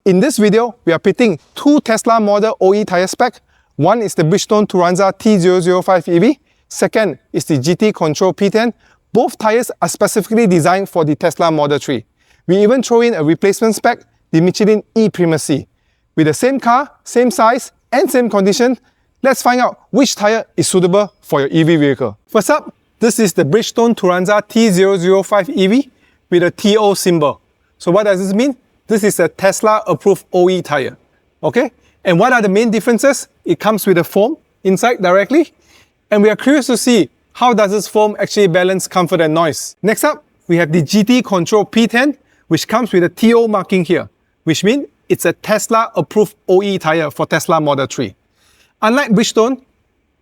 In this video, we are pitting two Tesla Model OE tyre spec. One is the Bridgestone Turanza T005 EV. Second is the Giti Control P10. Both tyres are specifically designed for the Tesla Model 3. We even throw in a replacement spec, the Michelin e.Primacy. With the same car, same size, and same condition, let's find out which tyre is suitable for your EV vehicle. First up, this is the Bridgestone Turanza T005 EV with a TO symbol. So what does this mean? This is a Tesla approved OE tyre. Okay? And what are the main differences? It comes with a foam inside directly. And we are curious to see how does this foam actually balance comfort and noise. Next up, we have the Giti Control P10, which comes with a TO marking here, which means it's a Tesla approved OE tyre for Tesla Model 3. Unlike Bridgestone,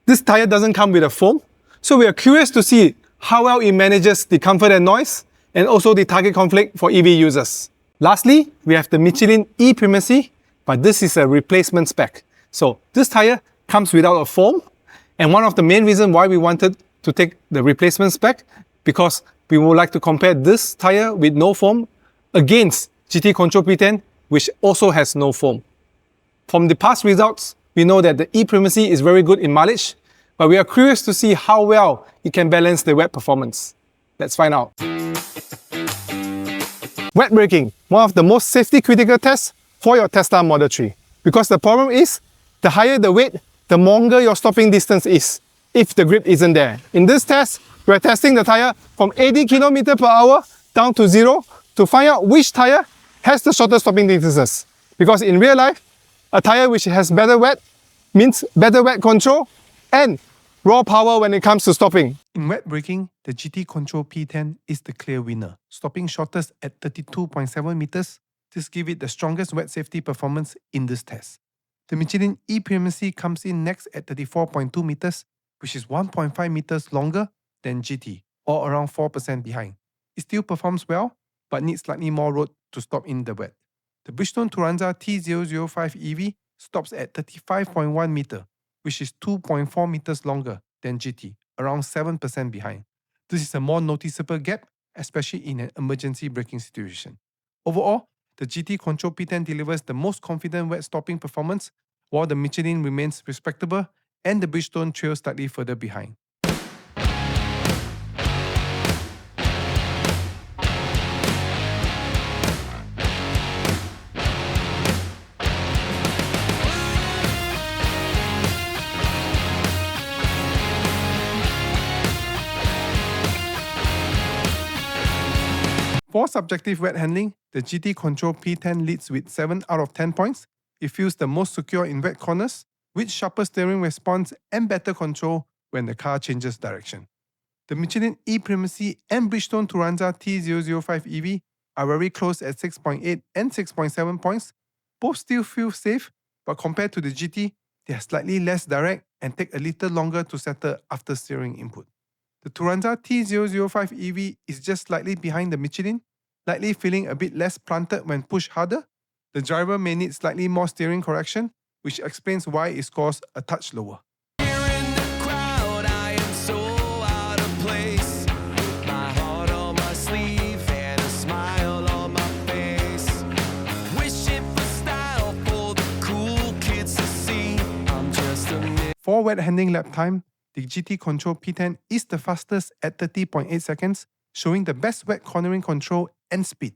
this tyre doesn't come with a foam. So we are curious to see how well it manages the comfort and noise and also the target conflict for EV users. Lastly, we have the Michelin e.Primacy, but this is a replacement spec. So this tyre comes without a foam, and one of the main reasons why we wanted to take the replacement spec, because we would like to compare this tyre with no foam against Giti Control P10, which also has no foam. From the past results, we know that the e.Primacy is very good in mileage, but we are curious to see how well it can balance the wet performance. Let's find out. Wet braking, one of the most safety critical tests for your Tesla Model 3. Because the problem is, the higher the weight, the longer your stopping distance is, if the grip isn't there. In this test, we're testing the tyre from 80 km per hour down to 0 to find out which tyre has the shortest stopping distances. Because in real life, a tyre which has better wet means better wet control and raw power when it comes to stopping. In wet braking, the Giti Control P10 is the clear winner, stopping shortest at 32.7 meters. This gives it the strongest wet safety performance in this test. The Michelin e.Primacy comes in next at 34.2 meters, which is 1.5 meters longer than Giti, or around 4% behind. It still performs well, but needs slightly more road to stop in the wet. The Bridgestone Turanza T005 EV stops at 35.1 meter, which is 2.4 meters longer than Giti, around 7% behind. This is a more noticeable gap, especially in an emergency braking situation. Overall, the Giti Control P10 delivers the most confident wet stopping performance, while the Michelin remains respectable and the Bridgestone trails slightly further behind. For subjective wet handling, the Giti Control P10 leads with 7 out of 10 points. It feels the most secure in wet corners, with sharper steering response and better control when the car changes direction. The Michelin e.Primacy and Bridgestone Turanza T005 EV are very close at 6.8 and 6.7 points. Both still feel safe, but compared to the Giti, they are slightly less direct and take a little longer to settle after steering input. The Turanza T005 EV is just slightly behind the Michelin, likely feeling a bit less planted when pushed harder. The driver may need slightly more steering correction, which explains why it scores a touch lower. For wet handling lap time, the Giti Control P10 is the fastest at 30.8 seconds, showing the best wet cornering control and speed.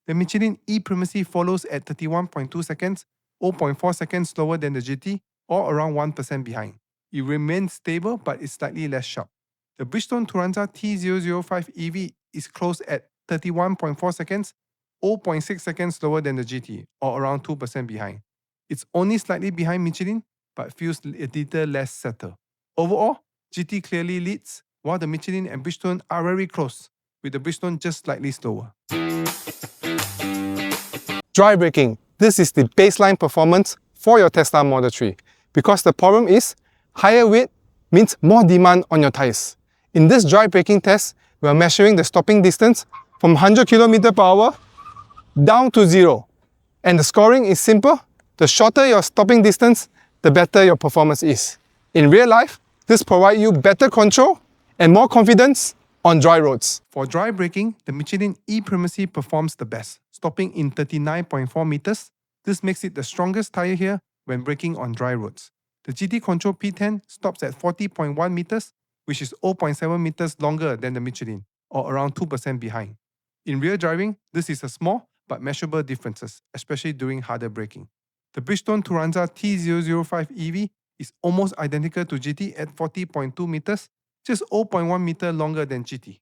The Michelin e.Primacy follows at 31.2 seconds, 0.4 seconds slower than the Giti, or around 1% behind. It remains stable but is slightly less sharp. The Bridgestone Turanza T005 EV is close at 31.4 seconds, 0.6 seconds slower than the Giti, or around 2% behind. It's only slightly behind Michelin, but feels a little less settled. Overall, Giti clearly leads, while the Michelin and Bridgestone are very close, with the Bridgestone just slightly slower. Dry braking. This is the baseline performance for your Tesla Model 3. Because the problem is, higher weight means more demand on your tyres. In this dry braking test, we are measuring the stopping distance from 100 km per hour down to 0. And the scoring is simple. The shorter your stopping distance, the better your performance is. In real life, this provides you better control and more confidence on dry roads. For dry braking, the Michelin e.Primacy performs the best, stopping in 39.4 meters. This makes it the strongest tyre here when braking on dry roads. The Giti Control P10 stops at 40.1 meters, which is 0.7 meters longer than the Michelin, or around 2% behind. In rear driving, this is a small but measurable differences, especially during harder braking. The Bridgestone Turanza T005 EV is almost identical to GT at 40.2 meters, just 0.1 meter longer than GT.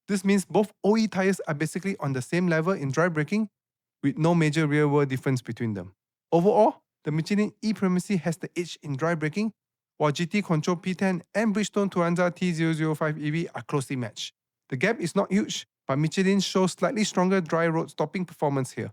This means both OE tyres are basically on the same level in dry braking, with no major real-world difference between them. Overall, the Michelin e.Primacy has the edge in dry braking, while Giti Control P10 and Bridgestone Turanza T005 EV are closely matched. The gap is not huge, but Michelin shows slightly stronger dry road stopping performance here.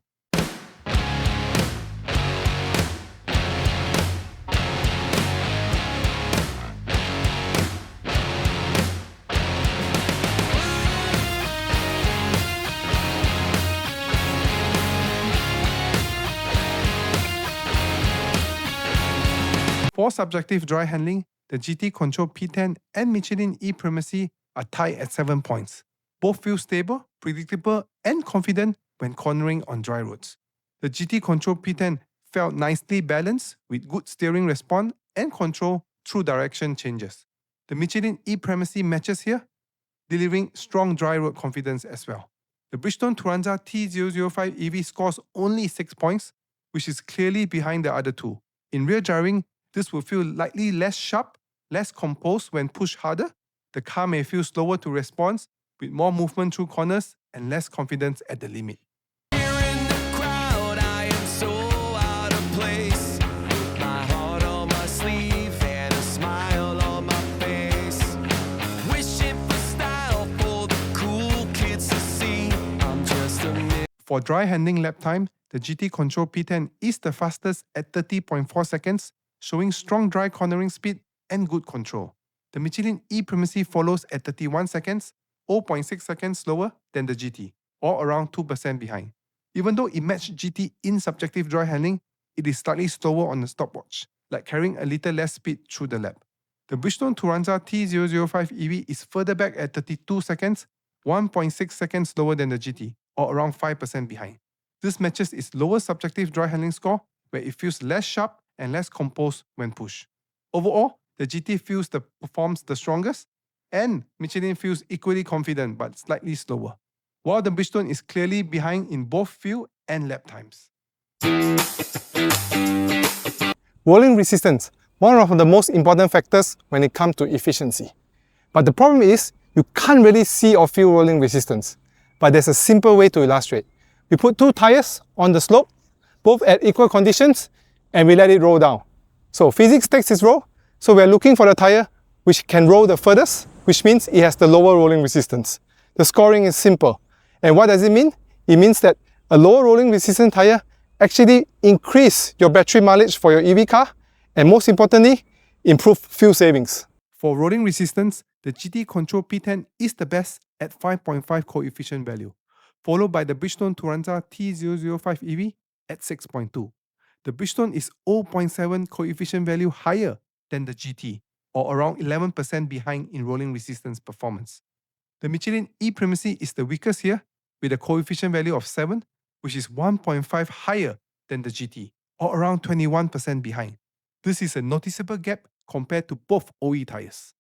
For subjective dry handling, the Giti Control P10 and Michelin e.Primacy are tied at 7 points. Both feel stable, predictable, and confident when cornering on dry roads. The Giti Control P10 felt nicely balanced with good steering response and control through direction changes. The Michelin e.Primacy matches here, delivering strong dry road confidence as well. The Bridgestone Turanza T005 EV scores only 6 points, which is clearly behind the other two. In rear driving, this will feel slightly less sharp, less composed when pushed harder. The car may feel slower to respond, with more movement through corners and less confidence at the limit. For dry handling lap time, the Giti Control P10 is the fastest at 30.4 seconds, showing strong dry cornering speed and good control. The Michelin e.Primacy follows at 31 seconds, 0.6 seconds slower than the GT, or around 2% behind. Even though it matched GT in subjective dry handling, it is slightly slower on the stopwatch, like carrying a little less speed through the lap. The Bridgestone Turanza T005 EV is further back at 32 seconds, 1.6 seconds slower than the GT, or around 5% behind. This matches its lower subjective dry handling score, where it feels less sharp and less composed when pushed. Overall, the GT performs the strongest, and Michelin feels equally confident but slightly slower, while the Bridgestone is clearly behind in both fuel and lap times. Rolling resistance, one of the most important factors when it comes to efficiency. But the problem is, you can't really see or feel rolling resistance. But there's a simple way to illustrate. We put two tires on the slope, both at equal conditions, and we let it roll down. So physics takes its role, so we're looking for the tire which can roll the furthest, which means it has the lower rolling resistance. The scoring is simple. And what does it mean? It means that a lower rolling resistance tire actually increase your battery mileage for your EV car, and most importantly, improve fuel savings. For rolling resistance, the Giti Control P10 is the best at 5.5 coefficient value, followed by the Bridgestone Turanza T005 EV at 6.2. The Bridgestone is 0.7 coefficient value higher than the GT, or around 11% behind in rolling resistance performance. The Michelin e.Primacy is the weakest here, with a coefficient value of 7, which is 1.5 higher than the GT, or around 21% behind. This is a noticeable gap compared to both OE tyres.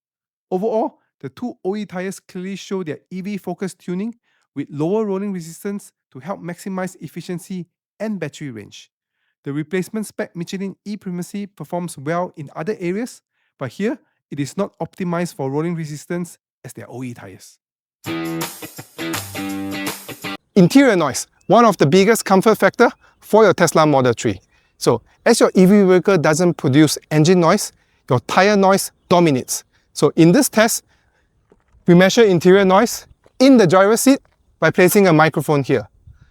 Overall, the two OE tyres clearly show their EV-focused tuning with lower rolling resistance to help maximize efficiency and battery range. The replacement spec Michelin e.Primacy performs well in other areas, but here it is not optimized for rolling resistance as their OE tyres. Interior noise, one of the biggest comfort factor for your Tesla Model 3. So as your EV vehicle doesn't produce engine noise, your tire noise dominates. So in this test, we measure interior noise in the driver's seat by placing a microphone here.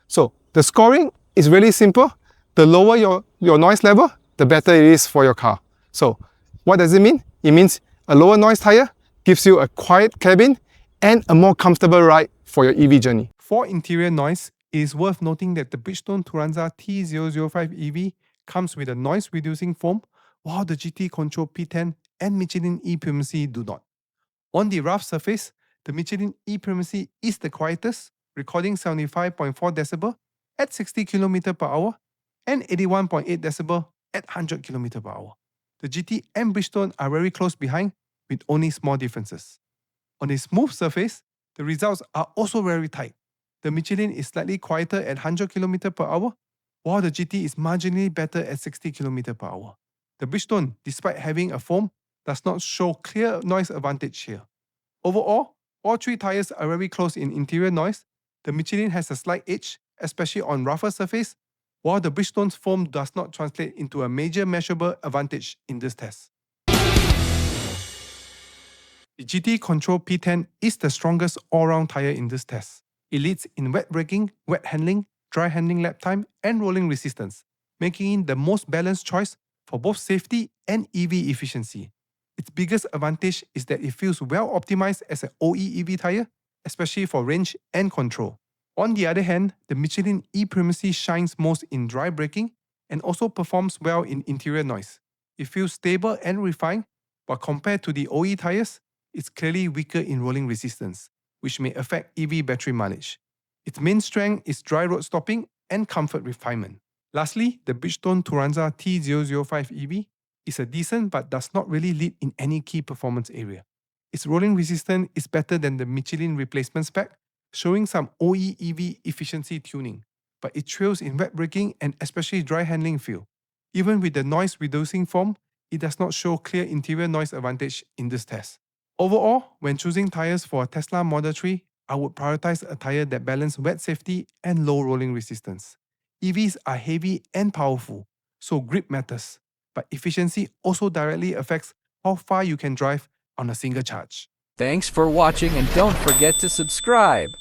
So the scoring is really simple. The lower your noise level, the better it is for your car. So what does it mean? It means a lower noise tire gives you a quiet cabin and a more comfortable ride for your EV journey. For interior noise, it is worth noting that the Bridgestone Turanza T005 EV comes with a noise-reducing foam, while the Giti Control P10 and Michelin e.Primacy do not. On the rough surface, the Michelin e.Primacy is the quietest, recording 75.4 dB at 60 km per hour, and 81.8 dB at 100 km/h. The GT and Bridgestone are very close behind with only small differences. On a smooth surface, the results are also very tight. The Michelin is slightly quieter at 100 km/h, while the GT is marginally better at 60 km/h. The Bridgestone, despite having a foam, does not show clear noise advantage here. Overall, all three tyres are very close in interior noise. The Michelin has a slight edge, especially on rougher surface, while the Bridgestone's foam does not translate into a major measurable advantage in this test. The Giti Control P10 is the strongest all-round tyre in this test. It leads in wet braking, wet handling, dry handling lap time, and rolling resistance, making it the most balanced choice for both safety and EV efficiency. Its biggest advantage is that it feels well optimized as an OE EV tyre, especially for range and control. On the other hand, the Michelin e.Primacy shines most in dry braking and also performs well in interior noise. It feels stable and refined, but compared to the OE tyres, it's clearly weaker in rolling resistance, which may affect EV battery mileage. Its main strength is dry road stopping and comfort refinement. Lastly, the Bridgestone Turanza T005 EV is a decent but does not really lead in any key performance area. Its rolling resistance is better than the Michelin replacement spec, showing some OE EV efficiency tuning, but it trails in wet braking and especially dry handling feel. Even with the noise-reducing foam, it does not show clear interior noise advantage in this test. Overall, when choosing tyres for a Tesla Model 3, I would prioritize a tyre that balances wet safety and low rolling resistance. EVs are heavy and powerful, so grip matters, but efficiency also directly affects how far you can drive on a single charge. Thanks for watching and don't forget to subscribe.